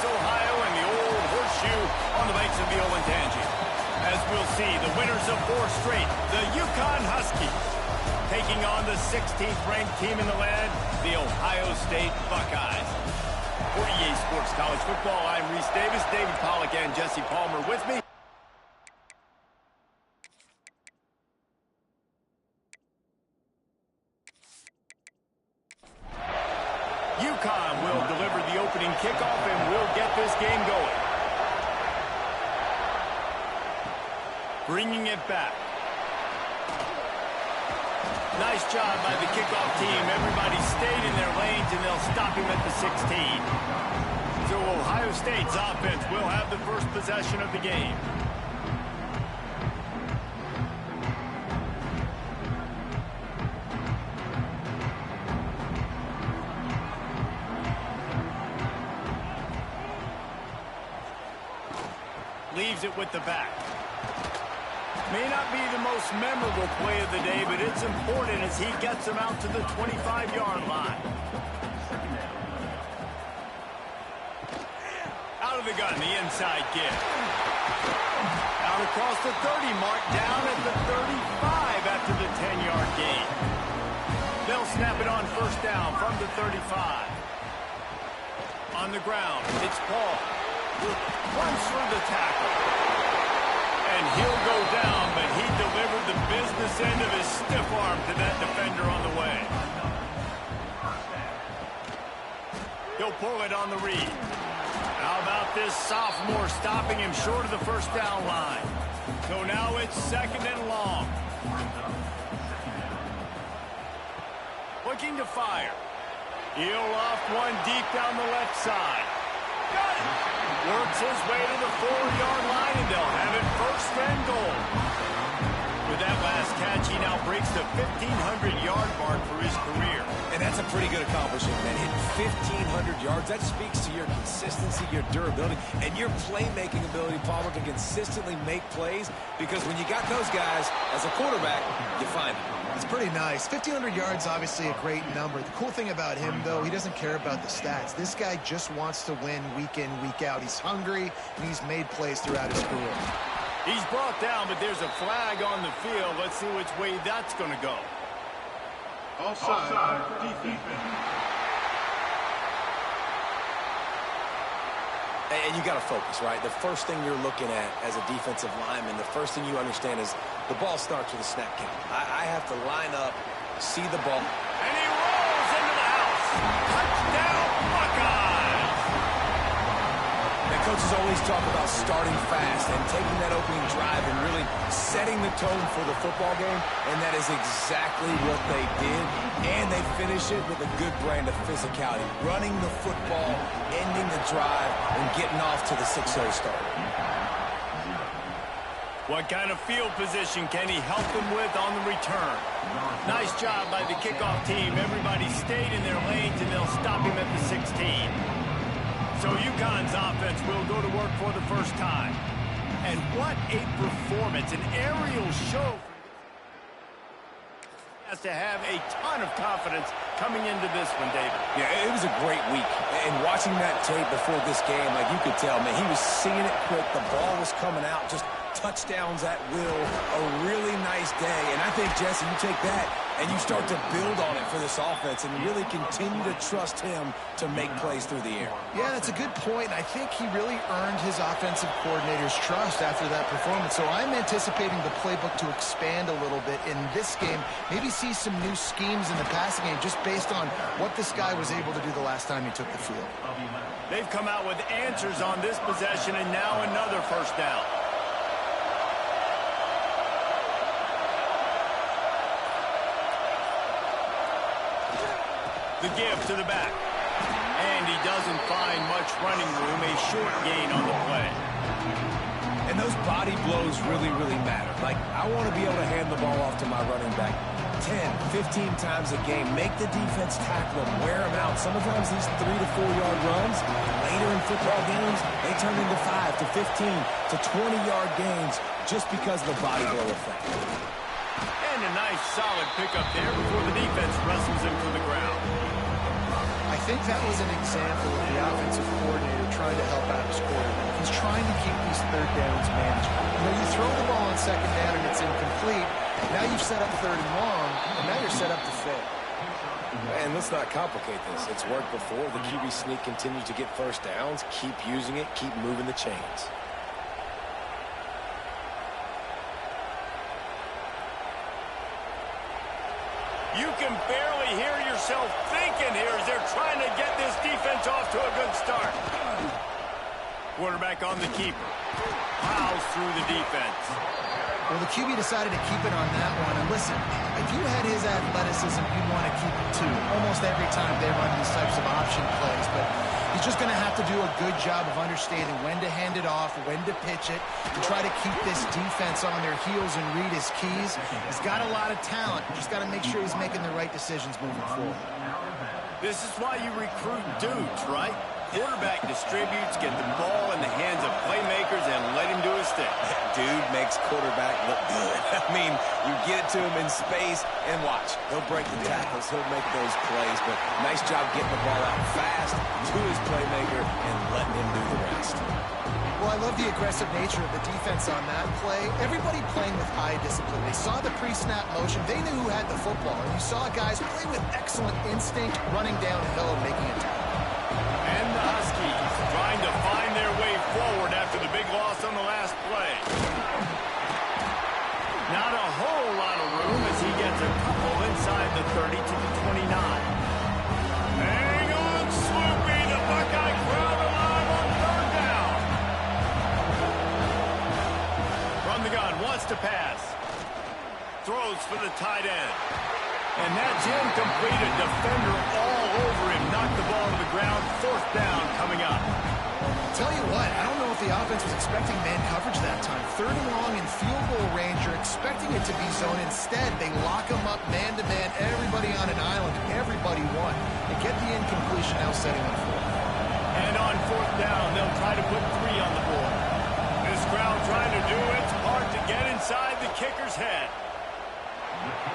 Ohio, and the old horseshoe on the banks of the Olentangy. As we'll see, the winners of 4 straight, the UCONN Huskies, taking on the 16th ranked team in the land, the Ohio State Buckeyes. For EA Sports College Football, I'm Reese Davis, David Pollack, and Jesse Palmer with me. UCONN will deliver the opening kickoff and will get this game going. Bringing it back. Nice job by the kickoff team. Everybody stayed in their lanes, and they'll stop him at the 16. So Ohio State's offense will have the first possession of the game. Leaves it with the back. May not be the most memorable play of the day, but it's important as he gets him out to the 25-yard line. Out of the gun, the inside give. Out across the 30 mark, down at the 35 after the 10-yard gain. They'll snap it on first down from the 35. On the ground, it's Paul. Runs through the tackle. And he'll go down, but he delivered the business end of his stiff arm to that defender on the way. He'll pull it on the read. How about this sophomore stopping him short of the first down line? So now it's 2nd and long. Looking to fire. He'll loft one deep down the left side. Got it! Works his way to the 4-yard line, and they'll have it 1st and goal. With that last catch, he now breaks the 1,500-yard mark for his career. And that's a pretty good accomplishment, man. Hitting 1,500 yards, that speaks to your consistency, your durability, and your playmaking ability, Palmer, to consistently make plays. Because when you got those guys, as a quarterback, you find them. It's pretty nice. 1,500 yards, obviously a great number. The cool thing about him, though, he doesn't care about the stats. This guy just wants to win week in, week out. He's hungry, and he's made plays throughout his career. He's brought down, but there's a flag on the field. Let's see which way that's going to go. Offside, defense. And you got to focus, right? The first thing you're looking at as a defensive lineman, the first thing you understand is the ball starts with a snap count. I have to line up, see the ball. And he rolls into the house. Touchdown, Buckeyes! And coaches always talk about starting fast and taking that opening drive and really setting the tone for the football game, and that is exactly what they did. And they finish it with a good brand of physicality, running the football, ending the drive, and getting off to the 6-0 start. What kind of field position can he help them with on the return? Nice job by the kickoff team. Everybody stayed in their lanes, and they'll stop him at the 16. So UConn's offense will go to work for the first time. And what a performance, an aerial show. Has to have a ton of confidence coming into this one, David. Yeah, it was a great week. And watching that tape before this game, like you could tell, man, he was seeing it quick. The ball was coming out, just touchdowns at will. A really nice day. And I think, Jesse, you take that and you start to build on it for this offense and really continue to trust him to make plays through the air. Yeah, that's a good point. I think he really earned his offensive coordinator's trust after that performance. So I'm anticipating the playbook to expand a little bit in this game. Maybe see some new schemes in the passing game just based on what this guy was able to do the last time he took the field. They've come out with answers on this possession, and now another first down. The give to the back. And he doesn't find much running room. A short gain on the play. And those body blows really, really matter. Like, I want to be able to hand the ball off to my running back 10, 15 times a game. Make the defense tackle them, wear them out. Sometimes these 3 to 4 yard runs, later in football games, they turn into 5 to 15 to 20-yard gains just because of the body blow effect. And a nice solid pickup there before the defense wrestles him to the ground. I think that was an example of the offensive coordinator trying to help out his quarterback. He's trying to keep these third downs manageable. You know, you throw the ball on second down and it's incomplete. Now you've set up third and long, and now you're set up to fail. And let's not complicate this. It's worked before. The QB sneak continues to get first downs. Keep using it. Keep moving the chains. You can barely hear yourself thinking here as they're trying to get this defense off to a good start. Quarterback on the keeper. Plows through the defense. Well, the QB decided to keep it on that one. And listen, if you had his athleticism, you'd want to keep it too. Almost every time they run these types of option plays. But he's just going to have to do a good job of understanding when to hand it off, when to pitch it, and try to keep this defense on their heels and read his keys. He's got a lot of talent. Just got to make sure he's making the right decisions moving forward. This is why you recruit dudes, right? Quarterback distributes, get the ball in the hands of playmakers, and let him do his thing. Dude makes quarterback look good. I mean, you get it to him in space, and watch. He'll break the tackles. He'll make those plays, but nice job getting the ball out fast to his playmaker and letting him do the rest. Well, I love the aggressive nature of the defense on that play. Everybody playing with eye discipline. They saw the pre-snap motion. They knew who had the football. And you saw guys play with excellent instinct, running downhill and making a tackle. And the Huskies trying to find their way forward after the big loss on the last play. Not a whole lot of room as he gets a couple inside the 30 to the 29. Hang on, Sloopy. The Buckeye crowd alive on third down. From the gun, wants to pass. Throws for the tight end. And that's incomplete. A defender all over him. Knocked the ball to the ground. Fourth down coming up. Tell you what, I don't know if the offense was expecting man coverage that time. Third and long in field goal range. You're expecting it to be zone. Instead, they lock them up man-to-man. Everybody on an island. Everybody won. They get the incompletion, now setting up fourth. And on fourth down, they'll try to put 3 on the board. This crowd trying to do its part to get inside the kicker's head.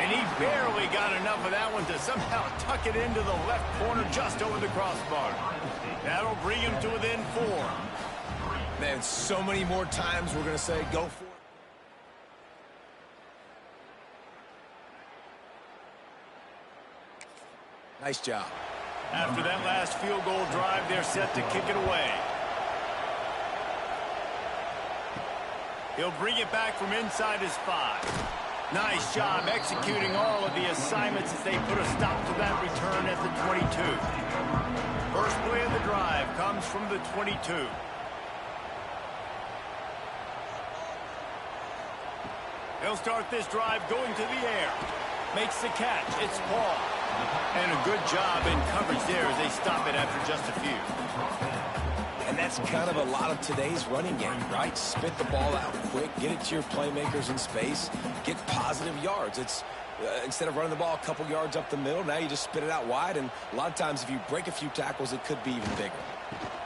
And he barely got enough of that one to somehow tuck it into the left corner just over the crossbar. That'll bring him to within 4. Man, so many more times we're going to say go for it. Nice job. After that last field goal drive, they're set to kick it away. He'll bring it back from inside his 5. Nice job executing all of the assignments as they put a stop to that return at the 22. First play of the drive comes from the 22. They'll start this drive going to the air. Makes the catch. It's Paul. And a good job in coverage there as they stop it after just a few. And that's kind of a lot of today's running game, right? Spit the ball out quick, get it to your playmakers in space, get positive yards. It's instead of running the ball a couple yards up the middle, now you just spit it out wide, and a lot of times if you break a few tackles, it could be even bigger.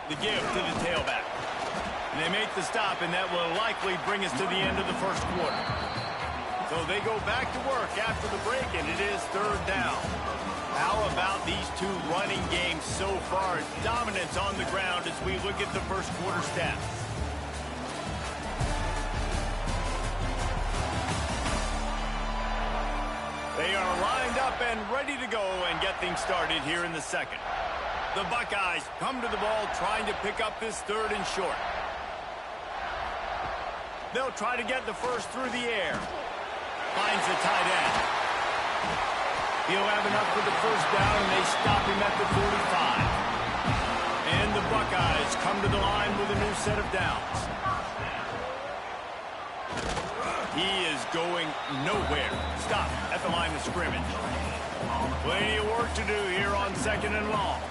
The give to the tailback. And they make the stop, and that will likely bring us to the end of the first quarter. So they go back to work after the break, and it is third down. How about these two running games so far? Dominance on the ground as we look at the first quarter stats. They are lined up and ready to go and get things started here in the second. The Buckeyes come to the ball trying to pick up this third and short. They'll try to get the first through the air. Finds the tight end. He'll have enough for the first down, and they stop him at the 45. And the Buckeyes come to the line with a new set of downs. He is going nowhere. Stop at the line of scrimmage. Plenty of work to do here on second and long.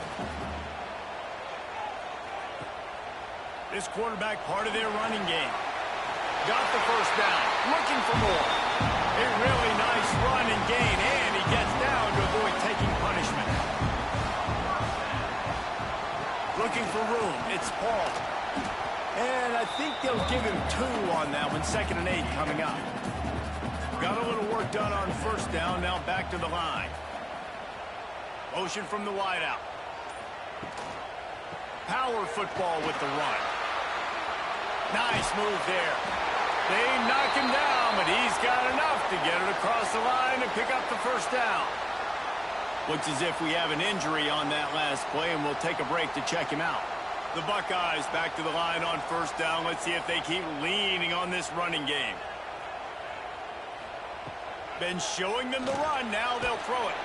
This quarterback part of their running game. Got the first down. Looking for more. A really nice run and gain, and he gets down to avoid taking punishment. Looking for room. It's Paul. And I think they'll give him 2 on that one. 2nd and 8 coming up. Got a little work done on first down. Now back to the line. Motion from the wideout. Power football with the run. Nice move there. They knock him down, but he's got enough to get it across the line and pick up the first down. Looks as if we have an injury on that last play, and we'll take a break to check him out. The Buckeyes back to the line on first down. Let's see if they keep leaning on this running game. Been showing them the run. Now they'll throw it.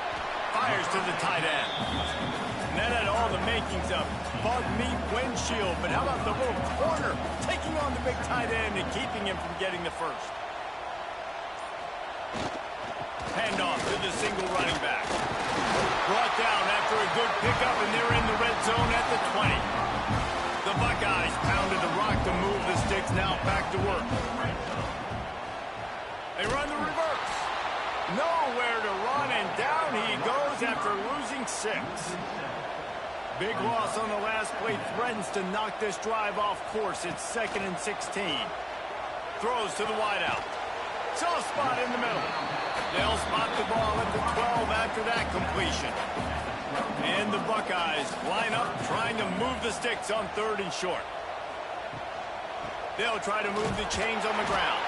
Fires to the tight end. And that had all the makings of bug meat windshield. But how about the little corner taking on the big tight end and keeping him from getting the first? Handoff to the single running back. Brought down after a good pickup, and they're in the red zone at the 20. The Buckeyes pounded the rock to move the sticks. Now back to work. They run the reverse. Nowhere to run, and down he goes after losing 6. Big loss on the last play threatens to knock this drive off course. It's 2nd and 16. Throws to the wideout. Soft spot in the middle. They'll spot the ball at the 12 after that completion. And the Buckeyes line up trying to move the sticks on 3rd and short. They'll try to move the chains on the ground.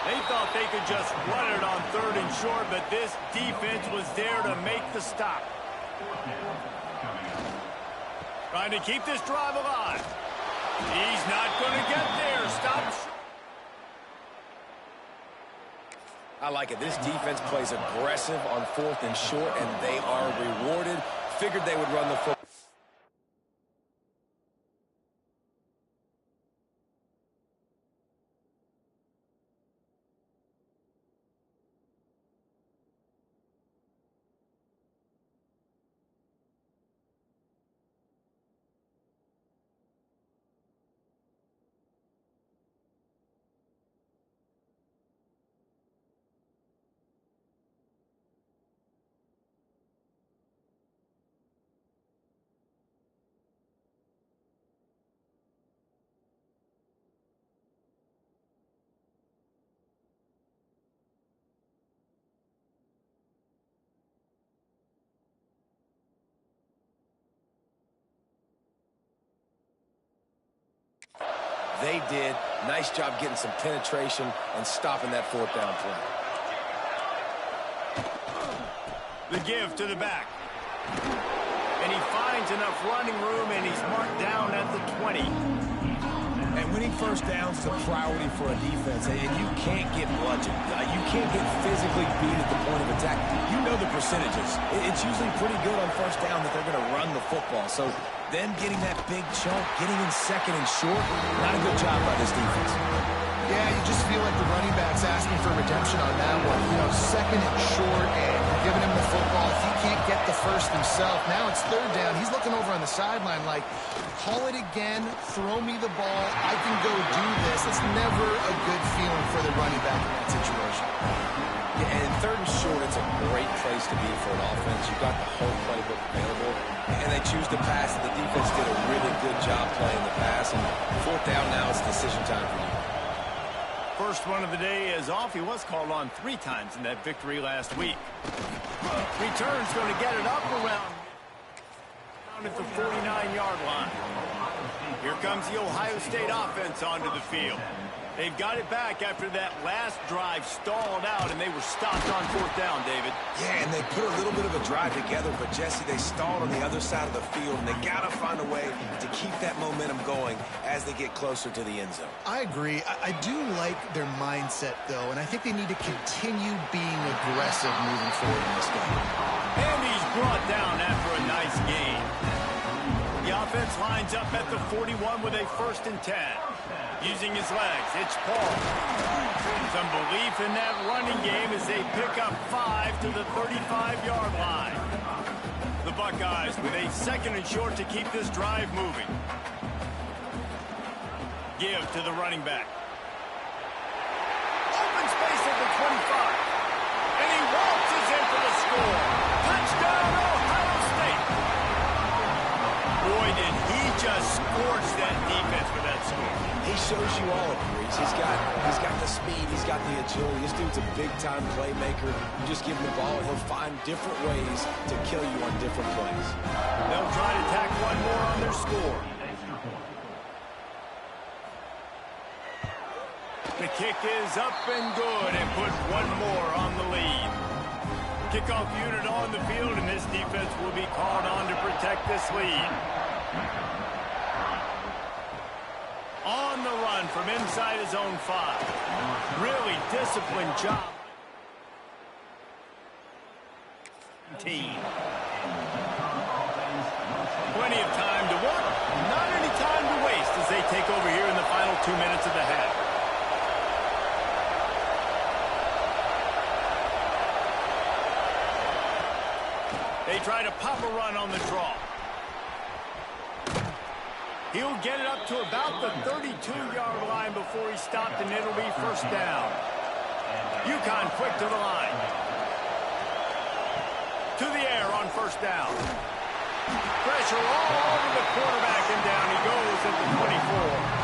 They thought they could just run it on 3rd and short, but this defense was there to make the stop. Trying to keep this drive alive. He's not going to get there. Stops. I like it. This defense plays aggressive on 4th and short, and they are rewarded. Figured they would run the football. They did. Nice job getting some penetration and stopping that 4th down play. The give to the back. And he finds enough running room, and he's marked down at the 20. And winning first downs is a priority for a defense, and you can't get bludgeoned. You can't get physically beat at the point of attack. You know the percentages. It's usually pretty good on first down that they're going to run the football. So then getting that big chunk, getting in 2nd and short, not a good job by this defense. Yeah, you just feel like the running back's asking for redemption on that one. You know, 2nd and short, and you're giving him the football. If he can't get the first himself, now it's 3rd down. He's looking over on the sideline like, call it again, throw me the ball, I can go do this. It's never a good feeling for the running back in that situation. Yeah, and 3rd and short, it's a great place to be for an offense. You've got the whole playbook available, and they choose to pass. The defense did a really good job playing the pass, and 4th down now, it's decision time for you. First one of the day is off. He was called on 3 times in that victory last week. Return's going to get it up around at the 49-yard line. Here comes the Ohio State offense onto the field. They've got it back after that last drive stalled out, and they were stopped on 4th down, David. Yeah, and they put a little bit of a drive together, but, Jesse, they stalled on the other side of the field, and they got to find a way to keep that momentum going as they get closer to the end zone. I agree. I do like their mindset, though, and I think they need to continue being aggressive moving forward in this game. And he's brought down after a nice gain. The offense lines up at the 41 with a 1st and 10. Using his legs, it's Paul. Some belief in that running game as they pick up 5 to the 35-yard line. The Buckeyes with a 2nd and short to keep this drive moving. Give to the running back. Open space at the 25. And he waltzes in for the score. Touchdown, Ohio State. Boy, did he just scorch that defense with that score. He shows you all of it, Reese. He's got the speed, he's got the agility. This dude's a big-time playmaker. You just give him the ball, and he'll find different ways to kill you on different plays. They'll try to tack one more kick is up and good and put one more on the lead. Kickoff unit on the field, and this defense will be called on to protect this lead. On the run from inside his own 5. Really disciplined job. Team. Plenty of time to work. Not any time to waste as they take over here in the final 2 minutes of the half. They try to pop a run on the draw. He'll get it up to about the 32-yard line before he stopped, and it'll be first down. UConn quick to the line. To the air on first down. Pressure all over the quarterback, and down he goes at the 24.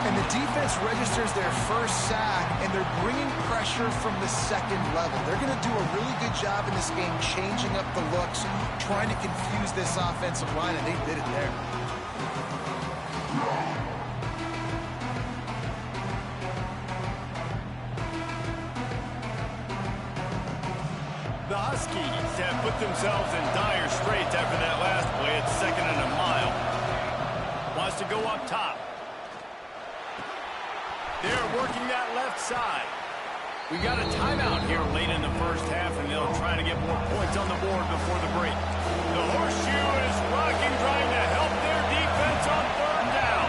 And the defense registers their first sack, and they're bringing pressure from the second level. They're going to do a really good job in this game changing up the looks, trying to confuse this offensive line, and they did it there. The Huskies have put themselves in dire straits after that last play. It's 2nd and a mile. Wants to go up top. They're working that left side. We got a timeout here late in the first half, and they'll try to get more points on the board before the break. The horseshoe is rocking, trying to help their defense on 3rd down.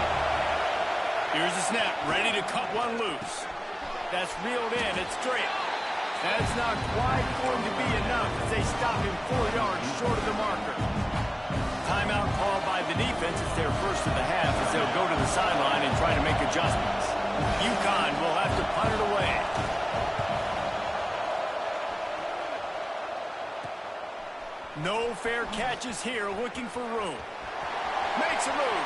Here's the snap, ready to cut one loose. That's reeled in, it's straight. That's not quite going to be enough as they stop him 4 yards short of the marker. Timeout called by the defense. It's their first of the half as they'll go to the sideline and try to make adjustments. UConn will have to punt it away. No fair catches here, looking for room. Makes a move.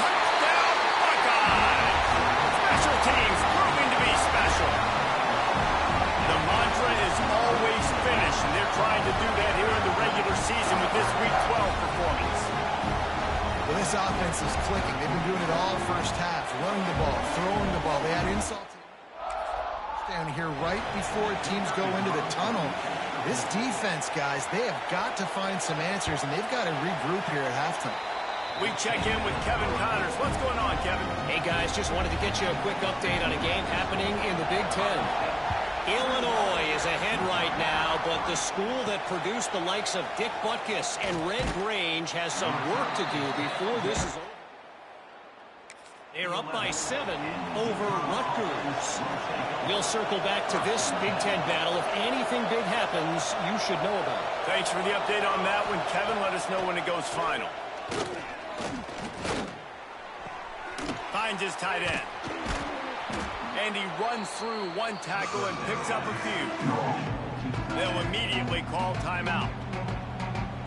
Touchdown, Buckeyes! Special teams proving to be special. The mantra is always finish, and they're trying to do that here in the regular season with this Week 12 performance. Well, this offense is clicking. They've been doing it all first half, running the ball, throwing the ball. They had insult down here right before teams go into the tunnel. This defense, guys, they have got to find some answers, and they've got to regroup here at halftime. We check in with Kevin Connors. What's going on, Kevin? Hey, guys, just wanted to get you a quick update on a game happening in the Big Ten. Illinois is ahead right now, but the school that produced the likes of Dick Butkus and Red Grange has some work to do before this is over. They're up by 7 over Rutgers. We'll circle back to this Big Ten battle. If anything big happens, you should know about it. Thanks for the update on that one, Kevin. Let us know when it goes final. Finds his tight end. And he runs through one tackle and picks up a few. They'll immediately call timeout.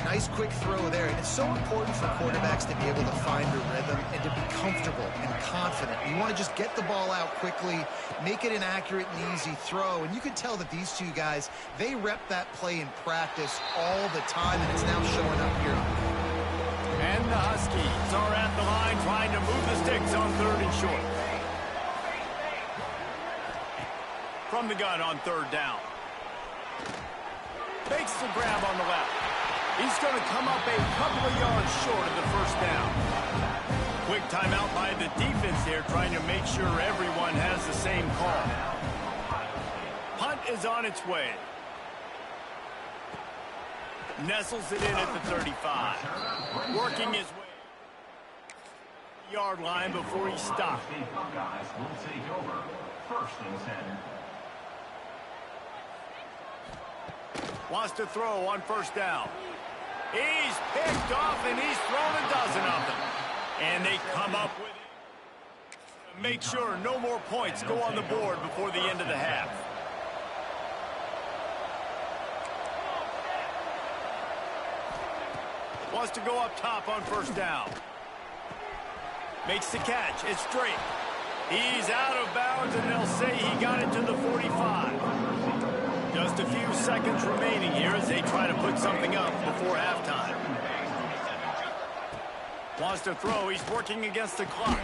Nice quick throw there, and it's so important for quarterbacks to be able to find a rhythm and to be comfortable and confident. You want to just get the ball out quickly, make it an accurate and easy throw, and you can tell that these two guys, they rep that play in practice all the time, and it's now showing up here. And the Huskies are at the line trying to move the sticks on 3rd and short. From the gun on 3rd down. Makes the grab on the left. He's going to come up a couple of yards short of the first down. Quick timeout by the defense there, trying to make sure everyone has the same call. Punt is on its way. Nestles it in at the 35. Working his way yard line before he stopped. Buckeyes will take over 1st and 10. Wants to throw on 1st down. He's picked off, and he's thrown a dozen of them. And they come up with it. Make sure no more points go on the board before the end of the half. Wants to go up top on 1st down. Makes the catch. It's straight. He's out of bounds, and they'll say he got it to the 45. Just a few seconds remaining here as they try to put something up before halftime. Wants to throw. He's working against the clock.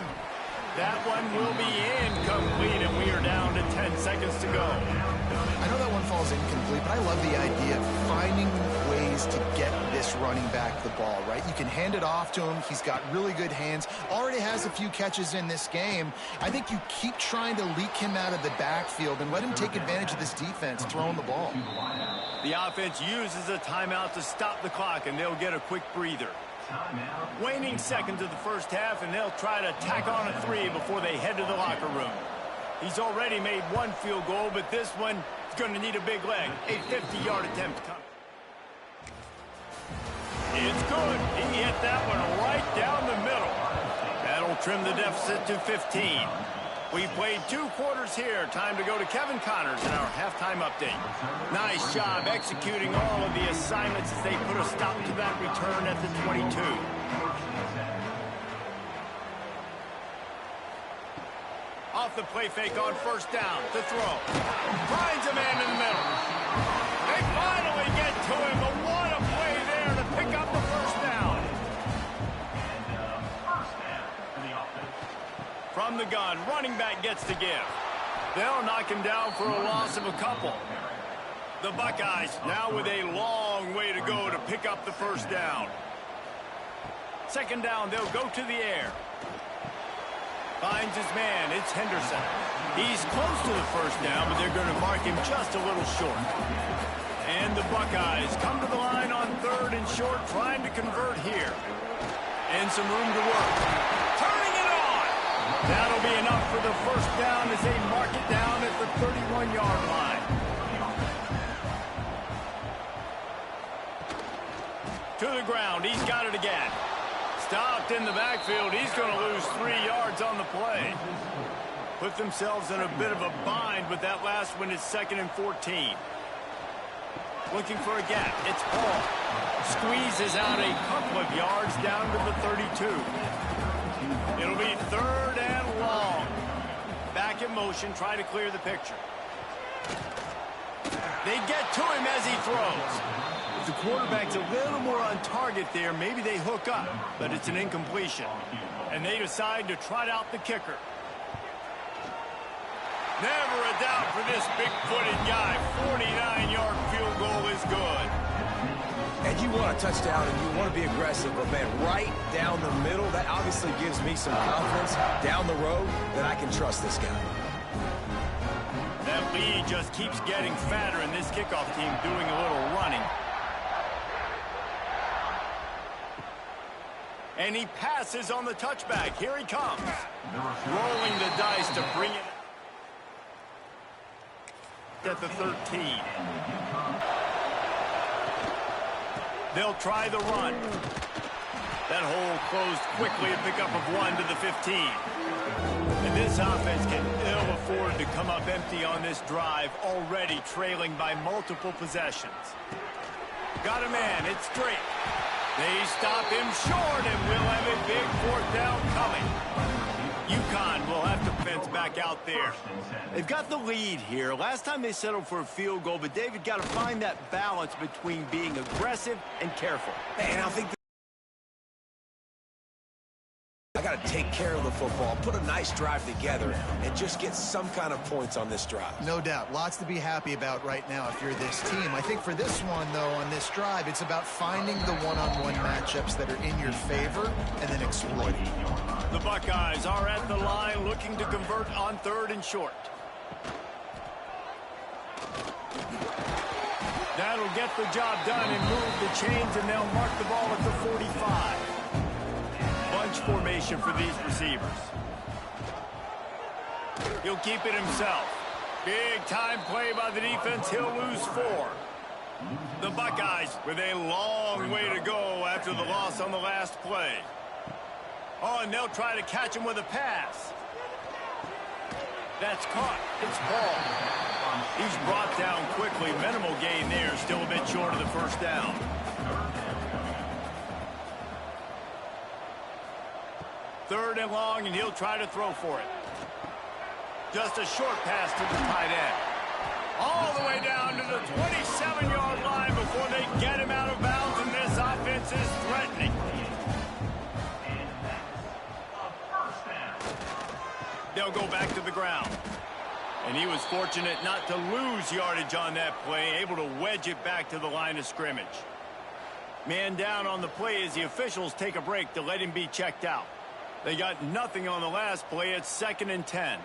That one will be incomplete, and we are down to 10 seconds to go. I know that one falls incomplete, but I love the idea of finding ways to get this running back the ball, right? You can hand it off to him. He's got really good hands. Already has a few catches in this game. I think you keep trying to leak him out of the backfield and let him take advantage of this defense throwing the ball. The offense uses a timeout to stop the clock, and they'll get a quick breather. Waning seconds of the first half, and they'll try to tack on a 3 before they head to the locker room. He's already made one field goal, but this one is going to need a big leg. A 50-yard attempt coming. It's good. He hit that one right down the middle. That'll trim the deficit to 15. We've played 2 quarters here. Time to go to Kevin Connors in our halftime update. Nice job executing all of the assignments as they put a stop to that return at the 22. Off the play fake on first down to throw. Finds a man in the middle. They finally get to him, but what a play there to pick up the first down. From the gun, running back gets to give. They'll knock him down for a loss of a couple. The Buckeyes now with a long way to go to pick up the first down. Second down, they'll go to the air. Finds his man, it's Henderson. He's close to the first down, but they're going to mark him just a little short. And the Buckeyes come to the line on 3rd and short, trying to convert here. And some room to work. Turning it on! That'll be enough for the first down as they mark it down at the 31-yard line. To the ground, he's got it again. Stopped in the backfield. He's going to lose 3 yards on the play. Put themselves in a bit of a bind with that last one. It's 2nd and 14. Looking for a gap. It's Paul. Squeezes out a couple of yards down to the 32. It'll be 3rd and long. Back in motion. Try to clear the picture. They get to him as he throws. If the quarterback's a little more on target there, maybe they hook up, but it's an incompletion. And they decide to trot out the kicker. Never a doubt for this big-footed guy. 49-yard field goal is good. And you want a touchdown and you want to be aggressive, but man, right down the middle, that obviously gives me some confidence down the road that I can trust this guy. That lead just keeps getting fatter, and this kickoff team doing a little running. And he passes on the touchback. Here he comes. Rolling the dice to bring it at the 13. They'll try the run. That hole closed quickly, a pickup of 1 to the 15. And this offense can ill afford to come up empty on this drive, already trailing by multiple possessions. Got a man, it's straight. They stop him short, and we'll have a big 4th down coming. UConn will have to fence back out there. They've got the lead here. Last time they settled for a field goal, but David got to find that balance between being aggressive and careful. And I think I got to take care of the football, put a nice drive together, and just get some kind of points on this drive. No doubt. Lots to be happy about right now if you're this team. I think for this one, though, on this drive, it's about finding the one-on-one matchups that are in your favor and then exploiting. The Buckeyes are at the line looking to convert on 3rd and short. That'll get the job done and move the chains, and they'll mark the ball at the 45. Bunch formation for these receivers. He'll keep it himself. Big time play by the defense. He'll lose 4. The Buckeyes with a long way to go after the loss on the last play. Oh, and they'll try to catch him with a pass. That's caught. It's Paul. He's brought down quickly. Minimal gain there. Still a bit short of the first down. Third and long, and he'll try to throw for it. Just a short pass to the tight end. All the way down to the 27-yard line before they get him out of bounds, and this offense is threatening. They'll go back to the ground. And he was fortunate not to lose yardage on that play, able to wedge it back to the line of scrimmage. Man down on the play as the officials take a break to let him be checked out. They got nothing on the last play. It's 2nd and 10.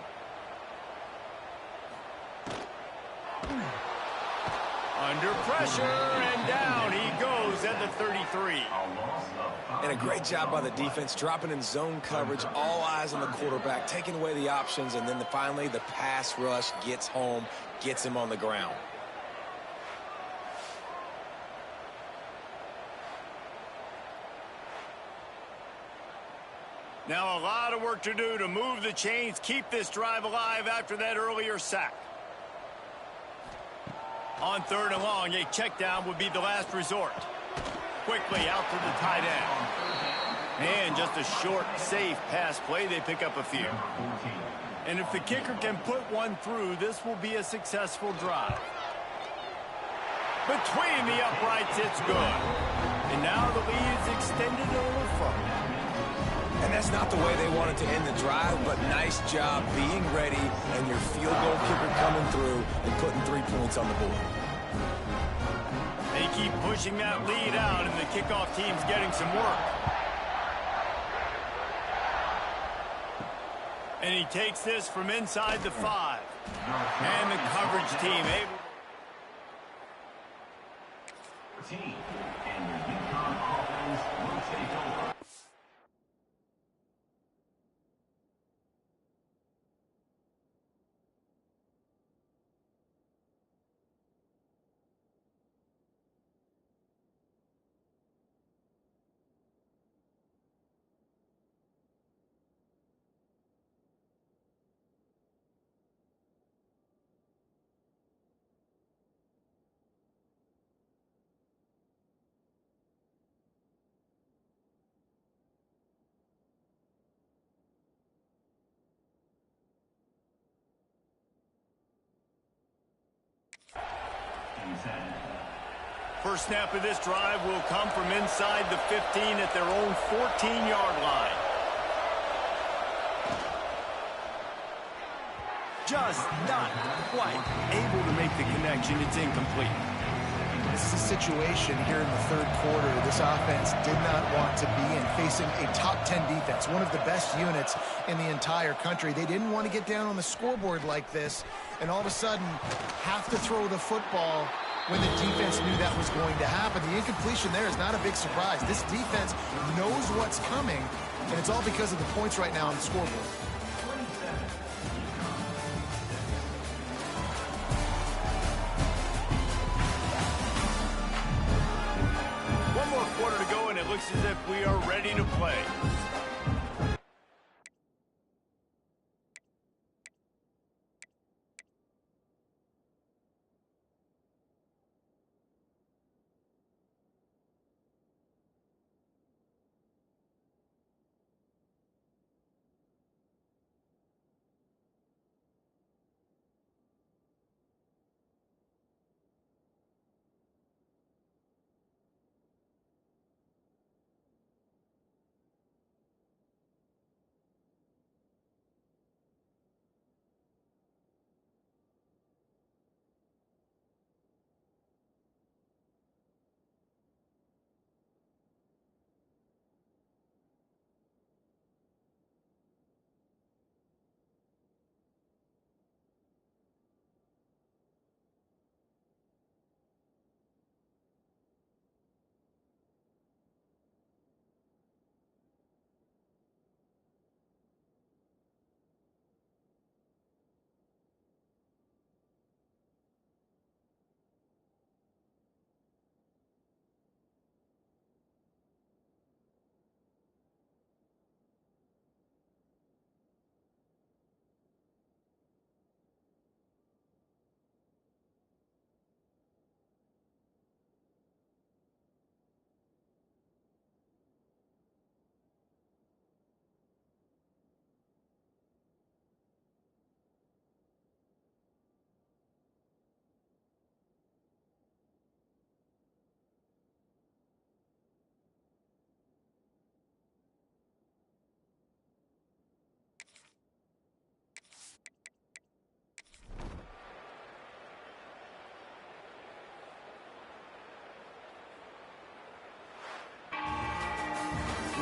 Under pressure, and down he goes at the 33. And a great job by the defense, dropping in zone coverage, all eyes on the quarterback, taking away the options, and then finally the pass rush gets home, gets him on the ground. Now a lot of work to do to move the chains, keep this drive alive after that earlier sack. On 3rd and long, a check down would be the last resort. Quickly out to the tight end. And just a short, safe pass play. They pick up a few. And if the kicker can put one through, this will be a successful drive. Between the uprights, it's good. And now the lead is extended a little further. And that's not the way they wanted to end the drive, but nice job being ready and your field goal kicker coming through and putting 3 points on the board. They keep pushing that lead out, and the kickoff team's getting some work. And he takes this from inside the 5. And the coverage team able. And your UConn offense will take over. First snap of this drive will come from inside the 15 at their own 14-yard line. Just not quite able to make the connection. It's incomplete. This is a situation here in the 3rd quarter this offense did not want to be in, facing a top 10 defense, one of the best units in the entire country. They didn't want to get down on the scoreboard like this and all of a sudden have to throw the football when the defense knew that was going to happen. The incompletion there is not a big surprise. This defense knows what's coming, and it's all because of the points right now on the scoreboard. One more quarter to go, and it looks as if we are ready to play.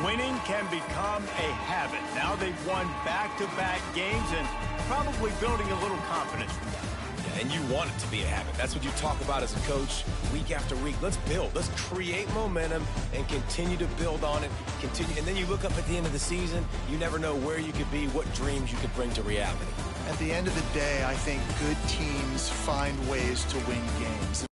Winning can become a habit. Now they've won back-to-back games and probably building a little confidence from that. Yeah, and you want it to be a habit. That's what you talk about as a coach week after week. Let's build. Let's create momentum and continue to build on it. Continue, and then you look up at the end of the season, you never know where you could be, what dreams you could bring to reality. At the end of the day, I think good teams find ways to win games.